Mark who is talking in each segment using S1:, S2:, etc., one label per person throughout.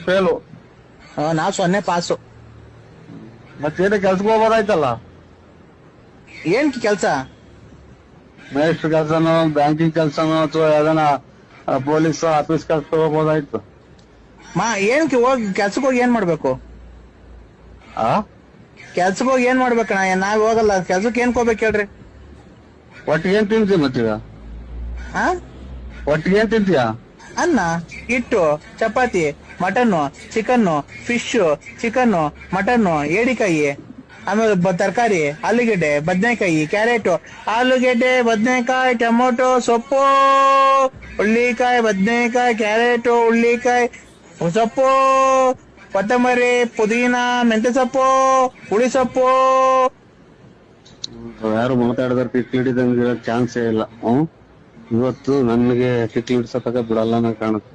S1: Fail.
S2: ನಾವ್ 0 pass.
S1: ಮತ್ತೇನ ಕೆಲ್ಸಕ್ಕೆ ಹೋಗ್ಬೋದಾಯ್ತಲ್ಲ.
S2: ಏನ್ ಕೆಲ್ಸ?
S1: ಮೇಸ್ಟ್ರ್ ಕೆಲ್ಸನೋ, ಬ್ಯಾಂಕಿಂಗ್ ಕೆಲ್ಸನೋ, ಅಥವಾ ಯಾವ್ದಾನ ಪೊಲೀಸ್ ಆಫೀಸ್ ಕೆಲ್ಸ ಹೋಗ್ಬೋದಾಯ್ತು.
S2: ಏನಕ್ಕೆ ಹೋಗಿ ಕೆಲ್ಸಕ್ಕೆ ಹೋಗಿ ಏನ್ ಮಾಡ್ಬೇಕು? ಕೆಲ್ಸಕ್ಕೆ ಹೋಗಿ ಏನ್ ಮಾಡ್ಬೇಕಣ್ಣ? ನಾವ್ ಹೋಗಲ್ಲ ಕೆಲ್ಸಕ್ಕೆ. ಏನ್ ಹೋಗ್ಬೇಕು ಹೇಳ್ರಿ?
S1: ಒಟ್ಟಿಗೆ ಏನ್ ತಿಂತೀಯ ಮತ್ತೀಗ? ಒಟ್ಟಿಗೆ ಏನ್ ತಿಂತೀಯ?
S2: ಅನ್ನ, ಹಿಟ್ಟು, ಚಪಾತಿ, mutton, chicken, fish, chicken, mutton, ಏಡಿಕಾಯಿ, ಆಮೇಲೆ ತರಕಾರಿ, ಆಲೂಗೆಡ್ಡೆ, ಬದನೆಕಾಯಿ, ಕ್ಯಾರೆಟ್, ಆಲೂಗೆಡ್ಡೆ, ಬದನೆಕಾಯಿ, ಟೊಮೊಟೊ, ಸೊಪ್ಪು, ಹುಳ್ಳಿಕಾಯಿ, ಬದನೆಕಾಯಿ, ಕ್ಯಾರೆಟ್, ಹುಳ್ಳಿಕಾಯಿ, ಸೊಪ್ಪು, ಕೊತ್ತಂಬರಿ, ಪುದೀನ, ಮೆಂತ್ಯ ಸೊಪ್ಪು, ಹುಳಿ ಸೊಪ್ಪು.
S1: ಯಾರು ಮಾತಾಡಿದ್ರೆ ಕಿಕ್ಲಿ ಹಿಡಿದಂಗೆ ಚಾನ್ಸೇ ಇಲ್ಲ. ಇವತ್ತು ನನ್ಗೆ ಕಿಕ್ಲಿ ಹಿಡ್ಸತಕ ಬಿಡಲ್ಲ ನಾ ಕಾಣುತ್ತೆ.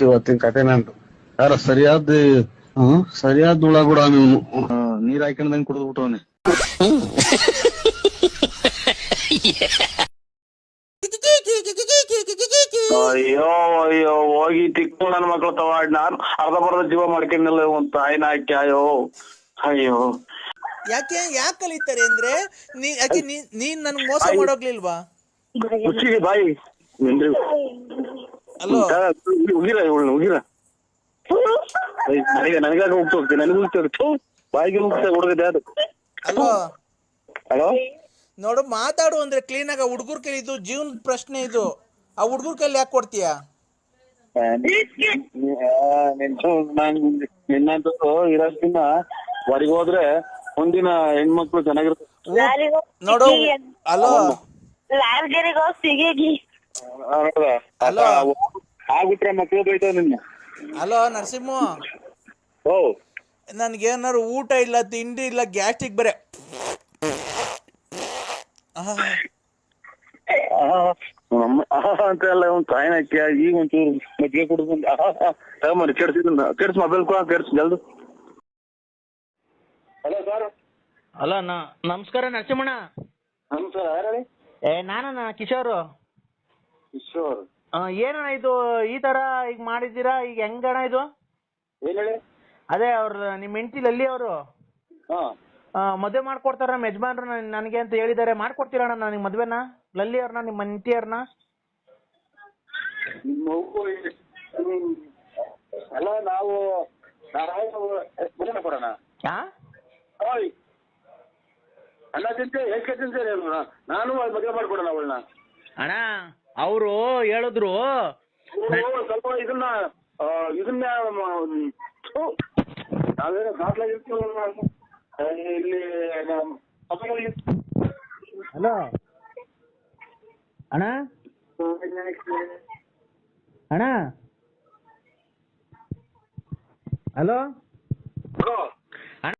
S1: ಇವತ್ತಿನ ಕತೆ ನಂದು. ಯಾರ ಸರಿಯಾದ ಹುಳ ಕೂಡ ನೀವು ನೀರ್ ಹಾಕೊಂಡಂಗೆ ಕುಡಿದು ಬಿಟ್ಟವನೆ.
S3: ಅಯ್ಯೋ ಅಯ್ಯೋ ಹೋಗಿ ತಿಕ್ಕು ನನ್ನ ಮಕ್ಳು ತವಾಡ್ ನಾನು ಅರ್ಧ ಜೀವ ಮಾಡ್ಕೊಂಡಿಲ್ಲ ಒಂದ್ ತಾಯಿನ ಹಾಕಿ. ಅಯ್ಯೋ
S2: ಯಾಕೆ ಕಲಿತಾರೆ ಅಂದ್ರೆ ನೀನ್ ನನ್ಗೆ ಮೋಸ ಮಾಡೋಗ್ಲಿಲ್ವಾ?
S3: ಹುಚ್ಚಿಗೆ ಬಾಯಿ ಉಗಿರ ಉಗಿರ ನನಗಾಗ ಹೋಗ್ತೀನಿ, ನನಗೆ ಹೋಗ್ತೇವೆ ಬಾಯಿಗೆ ಹೋಗ್ತೇವೆ ಹುಡುಗದ ಯಾರು.
S2: ಅಲ್ವಾ?
S3: ಹಲೋ
S2: ನೋಡು, ಮಾತಾಡು ಅಂದ್ರೆ ಕ್ಲೀನ್ ಆಗ. ಹುಡುಗರ್ ಕೈಲಿ ಇದು ಜೀವನ ಪ್ರಶ್ನೆ ಇದು. ಆ ಹುಡುಗರ್ ಕೈಲಿ ಯಾಕೆ ಕೊಡ್ತೀಯ?
S3: ನಿನ್ನಂತೂ ಇರೋದ್ಕಿನ್ನ ಹೊರಗೆ ಹೋದ್ರೆ ಮುಂದಿನ ಹೆಣ್ಮಕ್ಳು ಚೆನ್ನಾಗಿರ್ತಾರೆ.
S2: ನೋಡು, ಅಲೋ
S3: ಆಗ್ಬಿಟ್ರೆ ಮಕ್ಳು ಬೈತಾವ ನಿನ್ನ.
S2: ಹಲೋ ನರಸಿಂಹ, ನನ್ಗೇನಾರು ಊಟ ಇಲ್ಲ, ತಿಂಡಿ ಇಲ್ಲ, ಗ್ಯಾಸ್ಟ್ರಿಕ್ ಬರೆ.
S3: ಅಂತ ಎಲ್ಲ ಒಂದ್ ಕಾಯಿನ ಹಾಕಿ ಈಗ ಒಂಚೂರು ಮಜ್ಜಿಗೆ ಕುಡಿದು ತಗೊಂಬರಿ. ಕೆಡ್ಸ್ ಮೊಬೈಲ್ ಕೆಡ್ಸ್ ಜಲ್ದು. Hello sir.
S4: ಹಲೋ ನಮಸ್ಕಾರ ನರಸಿಂಹಣ್ಣ.
S3: ನಮಸ್ಕಾರ, ಯಾರು?
S4: ನಾನಣ್ಣ ಕಿಶೋರ್.
S3: ಕಿಶೋರ್
S4: ಏನಣ್ಣ ಇದು ಈ ತರ ಈಗ ಮಾಡಿದ್ದೀರಾ? ಈಗ ಹೆಂಗಣ್ಣ ಇದು?
S3: ಏನ್ ಹೇಳಿ?
S4: ಅದೇ ಅವ್ರ ನಿಮ್ ಹೆಂಡತಿ ಲಲ್ಲಿ ಅವರು ಮದುವೆ ಮಾಡ್ಕೊಡ್ತಾರ ನಮ್ಮ ಯಜಮಾನ್ರು ನನಗೆ ಅಂತ ಹೇಳಿದಾರೆ. ಮಾಡ್ಕೊಡ್ತೀರಣ್ಣ ನನಗೆ ಮದ್ವೆನ? ಲಲ್ಲಿ ಅವ್ರನ್ನ, ನಿಮ್ಮ ಹೆಂಡತಿ ಅವ್ರನ್ನ?
S3: ಅಲ್ಲ ನಾವು ಕೊಡೋಣ. ಅಲ್ಲ ತಿಂತೇವೆ ನಾನು ಮದುವೆ ಮಾಡ್ಕೊಡೋಣ ಅವಳನ್ನ.
S4: ಅಣ್ಣ ಅವರು ಹೇಳಿದ್ರು
S3: ಸ್ವಲ್ಪ ಇದನ್ನ ನಾವೇನೋ ದಾಖಲಾಗಿರ್ತೀವಿ ಇಲ್ಲಿ.
S4: ಹಲೋ ಅಣ್ಣ, ಅಣ್ಣ, ಹಲೋ